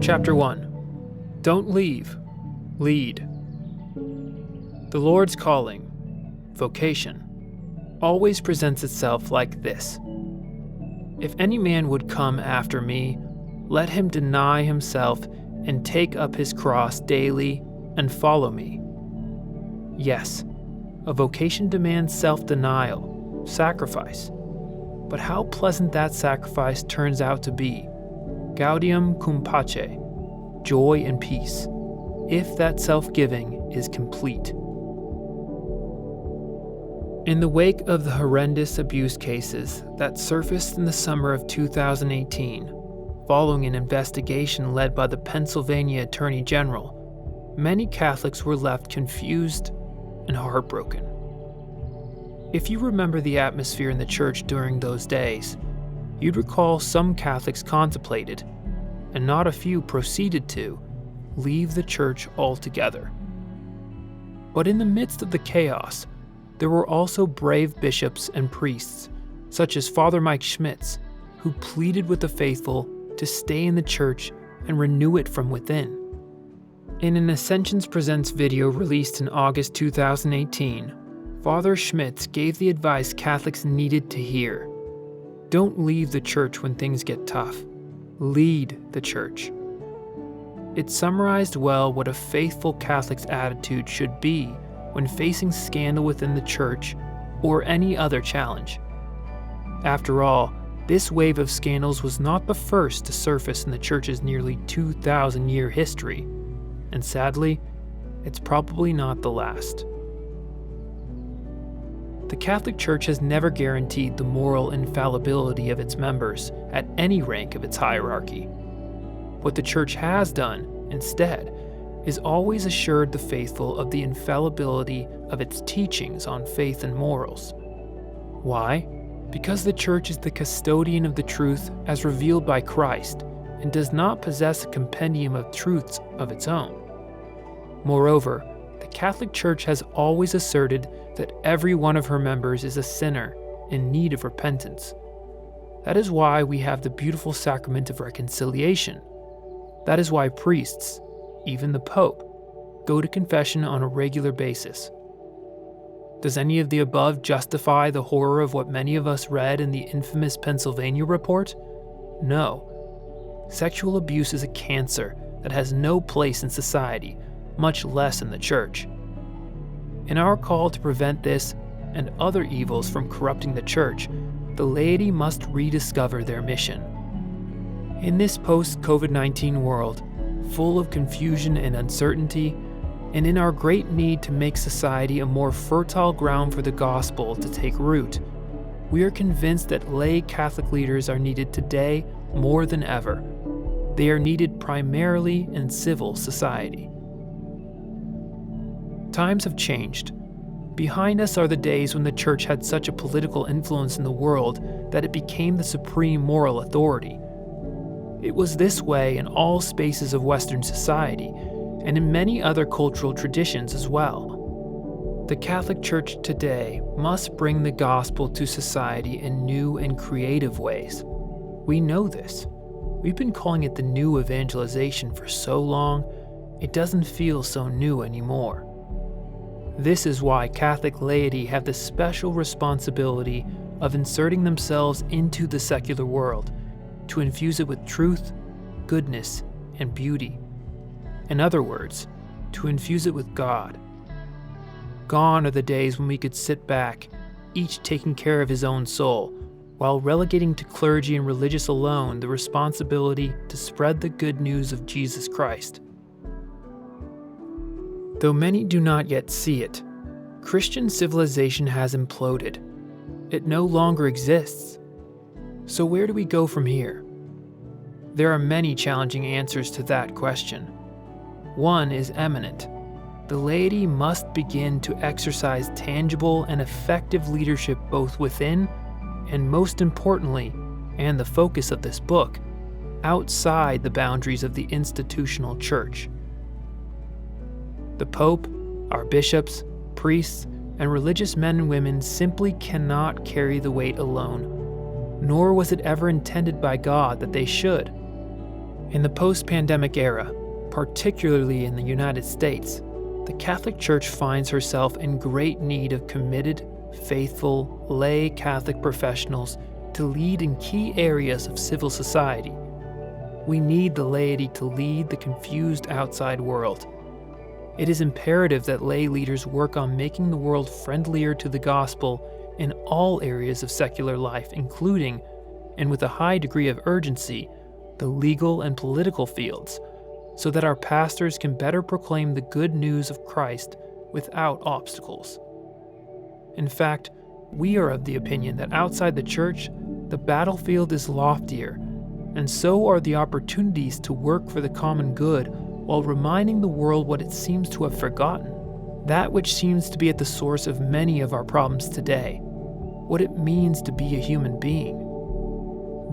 Chapter 1. Don't leave, lead. The Lord's calling, vocation, always presents itself like this. If any man would come after me, let him deny himself and take up his cross daily and follow me. Yes, a vocation demands self-denial, sacrifice. But how pleasant that sacrifice turns out to be. Gaudium cum pace, joy and peace, if that self-giving is complete. In the wake of the horrendous abuse cases that surfaced in the summer of 2018, following an investigation led by the Pennsylvania Attorney General, many Catholics were left confused and heartbroken. If you remember the atmosphere in the church during those days, you'd recall some Catholics contemplated, and not a few proceeded to, leave the church altogether. But in the midst of the chaos, there were also brave bishops and priests, such as Father Mike Schmitz, who pleaded with the faithful to stay in the church and renew it from within. In an Ascensions Presents video released in August 2018, Father Schmitz gave the advice Catholics needed to hear. Don't leave the church when things get tough. Lead the church. It summarized well what a faithful Catholic's attitude should be when facing scandal within the church or any other challenge. After all, this wave of scandals was not the first to surface in the church's nearly 2,000-year history, and sadly, it's probably not the last. The Catholic Church has never guaranteed the moral infallibility of its members at any rank of its hierarchy. What the Church has done, instead, is always assured the faithful of the infallibility of its teachings on faith and morals. Why? Because the Church is the custodian of the truth as revealed by Christ and does not possess a compendium of truths of its own. Moreover, the Catholic Church has always asserted that every one of her members is a sinner in need of repentance. That is why we have the beautiful sacrament of reconciliation. That is why priests, even the Pope, go to confession on a regular basis. Does any of the above justify the horror of what many of us read in the infamous Pennsylvania report? No. Sexual abuse is a cancer that has no place in society, much less in the Church. In our call to prevent this and other evils from corrupting the Church, the laity must rediscover their mission. In this post-COVID-19 world, full of confusion and uncertainty, and in our great need to make society a more fertile ground for the gospel to take root, we are convinced that lay Catholic leaders are needed today more than ever. They are needed primarily in civil society. Times have changed. Behind us are the days when the Church had such a political influence in the world that it became the supreme moral authority. It was this way in all spaces of Western society, and in many other cultural traditions as well. The Catholic Church today must bring the gospel to society in new and creative ways. We know this. We've been calling it the new evangelization for so long, it doesn't feel so new anymore. This is why Catholic laity have the special responsibility of inserting themselves into the secular world to infuse it with truth, goodness, and beauty. In other words, to infuse it with God. Gone are the days when we could sit back, each taking care of his own soul, while relegating to clergy and religious alone the responsibility to spread the good news of Jesus Christ. Though many do not yet see it, Christian civilization has imploded. It no longer exists. So where do we go from here? There are many challenging answers to that question. One is eminent. The laity must begin to exercise tangible and effective leadership both within, and most importantly, and the focus of this book, outside the boundaries of the institutional church. The Pope, our bishops, priests, and religious men and women simply cannot carry the weight alone, nor was it ever intended by God that they should. In the post-pandemic era, particularly in the United States, the Catholic Church finds herself in great need of committed, faithful, lay Catholic professionals to lead in key areas of civil society. We need the laity to lead the confused outside world. It is imperative that lay leaders work on making the world friendlier to the gospel in all areas of secular life, including, and with a high degree of urgency, the legal and political fields, so that our pastors can better proclaim the good news of Christ without obstacles. In fact, we are of the opinion that outside the church, the battlefield is loftier, and so are the opportunities to work for the common good while reminding the world what it seems to have forgotten, that which seems to be at the source of many of our problems today, what it means to be a human being.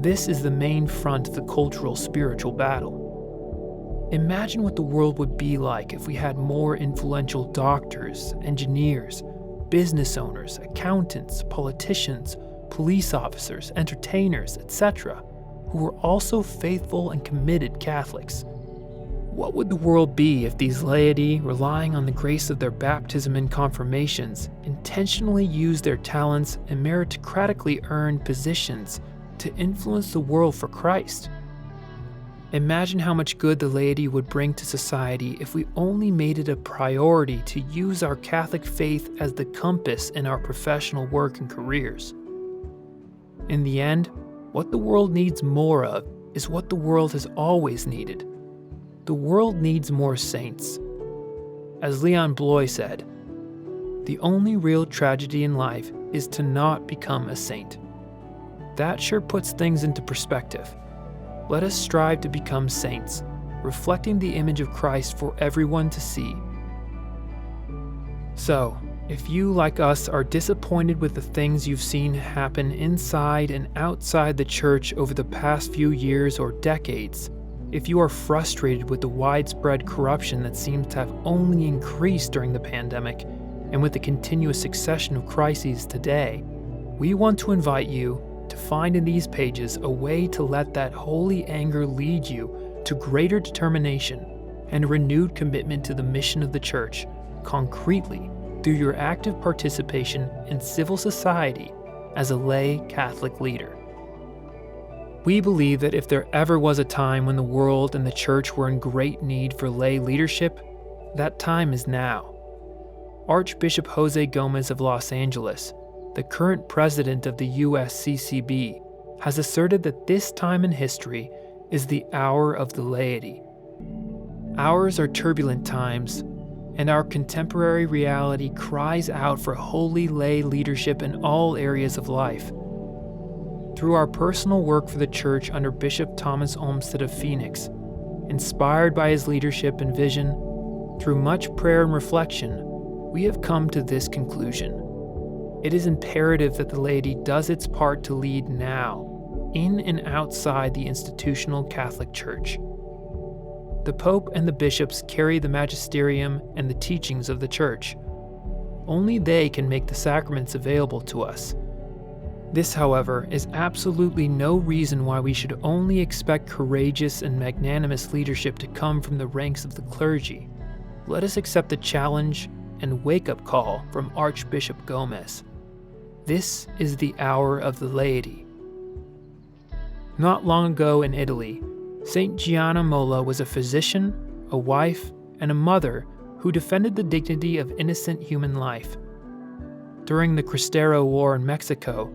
This is the main front of the cultural spiritual battle. Imagine what the world would be like if we had more influential doctors, engineers, business owners, accountants, politicians, police officers, entertainers, etc., who were also faithful and committed Catholics. What would the world be if these laity, relying on the grace of their baptism and confirmations, intentionally used their talents and meritocratically earned positions to influence the world for Christ? Imagine how much good the laity would bring to society if we only made it a priority to use our Catholic faith as the compass in our professional work and careers. In the end, what the world needs more of is what the world has always needed. The world needs more saints. As Leon Bloy said, "The only real tragedy in life is to not become a saint." That sure puts things into perspective. Let us strive to become saints, reflecting the image of Christ for everyone to see. So, if you, like us, are disappointed with the things you've seen happen inside and outside the church over the past few years or decades, if you are frustrated with the widespread corruption that seems to have only increased during the pandemic and with the continuous succession of crises today, we want to invite you to find in these pages a way to let that holy anger lead you to greater determination and a renewed commitment to the mission of the Church, concretely through your active participation in civil society as a lay Catholic leader. We believe that if there ever was a time when the world and the Church were in great need for lay leadership, that time is now. Archbishop Jose Gomez of Los Angeles, the current president of the USCCB, has asserted that this time in history is the hour of the laity. Ours are turbulent times, and our contemporary reality cries out for holy lay leadership in all areas of life. Through our personal work for the Church under Bishop Thomas Olmsted of Phoenix, inspired by his leadership and vision, through much prayer and reflection, we have come to this conclusion. It is imperative that the laity does its part to lead now, in and outside the institutional Catholic Church. The Pope and the bishops carry the magisterium and the teachings of the Church. Only they can make the sacraments available to us. This, however, is absolutely no reason why we should only expect courageous and magnanimous leadership to come from the ranks of the clergy. Let us accept the challenge and wake-up call from Archbishop Gomez. This is the hour of the laity. Not long ago in Italy, St. Gianna Molla was a physician, a wife, and a mother who defended the dignity of innocent human life. During the Cristero War in Mexico,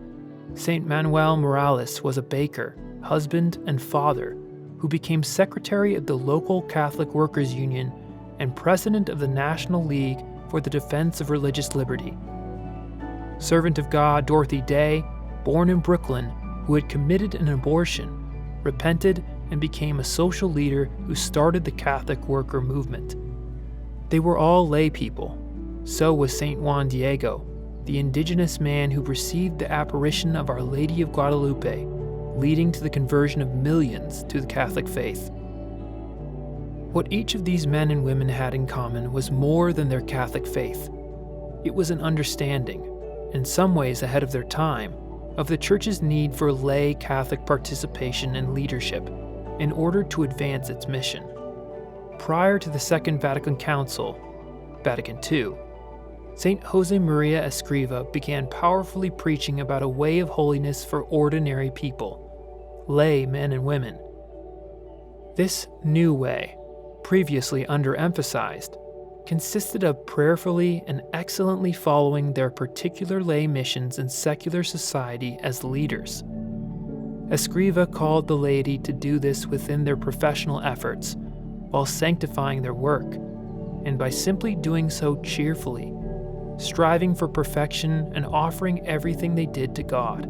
St. Manuel Morales was a baker, husband, and father who became secretary of the local Catholic Workers' Union and president of the National League for the Defense of Religious Liberty. Servant of God Dorothy Day, born in Brooklyn, who had committed an abortion, repented and became a social leader who started the Catholic worker movement. They were all lay people. So was St. Juan Diego, the indigenous man who received the apparition of Our Lady of Guadalupe, leading to the conversion of millions to the Catholic faith. What each of these men and women had in common was more than their Catholic faith. It was an understanding, in some ways ahead of their time, of the Church's need for lay Catholic participation and leadership, in order to advance its mission. Prior to the Second Vatican Council, Vatican II, St. Josemaria Escriva began powerfully preaching about a way of holiness for ordinary people, lay men and women. This new way, previously underemphasized, consisted of prayerfully and excellently following their particular lay missions in secular society as leaders. Escriva called the laity to do this within their professional efforts, while sanctifying their work, and by simply doing so cheerfully, striving for perfection and offering everything they did to God.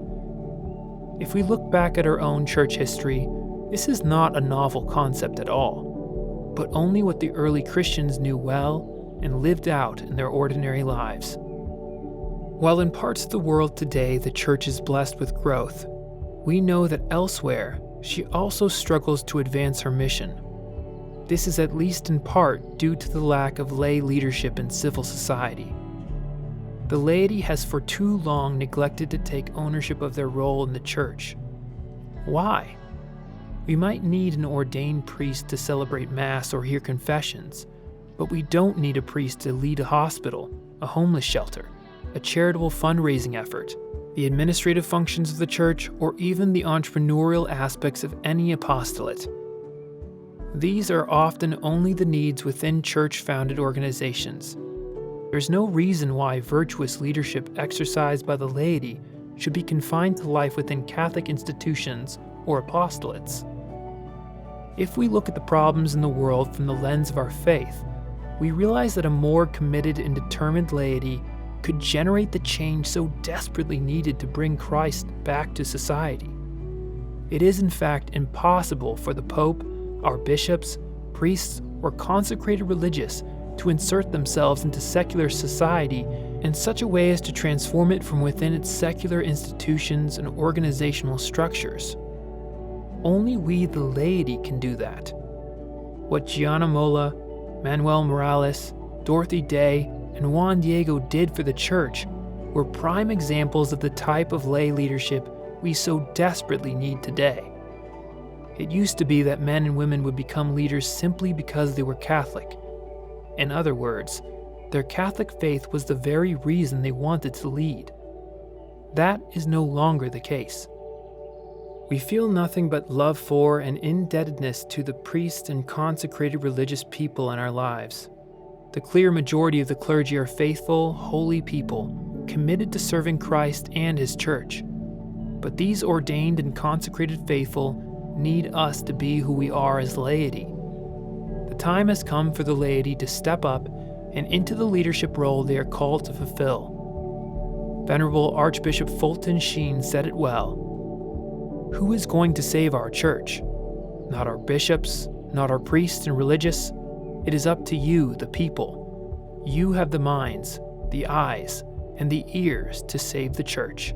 If we look back at our own church history, this is not a novel concept at all, but only what the early Christians knew well and lived out in their ordinary lives. While in parts of the world today the church is blessed with growth, we know that elsewhere she also struggles to advance her mission. This is at least in part due to the lack of lay leadership in civil society. The laity has for too long neglected to take ownership of their role in the church. Why? We might need an ordained priest to celebrate Mass or hear confessions, but we don't need a priest to lead a hospital, a homeless shelter, a charitable fundraising effort, the administrative functions of the church, or even the entrepreneurial aspects of any apostolate. These are often only the needs within church-founded organizations. There's no reason why virtuous leadership exercised by the laity should be confined to life within Catholic institutions or apostolates. If we look at the problems in the world from the lens of our faith, we realize that a more committed and determined laity could generate the change so desperately needed to bring Christ back to society. It is in fact impossible for the Pope, our bishops, priests, or consecrated religious to insert themselves into secular society in such a way as to transform it from within its secular institutions and organizational structures. Only we, the laity, can do that. What Gianna Molla, Manuel Morales, Dorothy Day, and Juan Diego did for the church were prime examples of the type of lay leadership we so desperately need today. It used to be that men and women would become leaders simply because they were Catholic. In other words, their Catholic faith was the very reason they wanted to lead. That is no longer the case. We feel nothing but love for and indebtedness to the priests and consecrated religious people in our lives. The clear majority of the clergy are faithful, holy people, committed to serving Christ and His church. But these ordained and consecrated faithful need us to be who we are as laity. The time has come for the laity to step up and into the leadership role they are called to fulfill. Venerable Archbishop Fulton Sheen said it well. Who is going to save our church? Not our bishops, not our priests and religious. It is up to you, the people. You have the minds, the eyes, and the ears to save the church.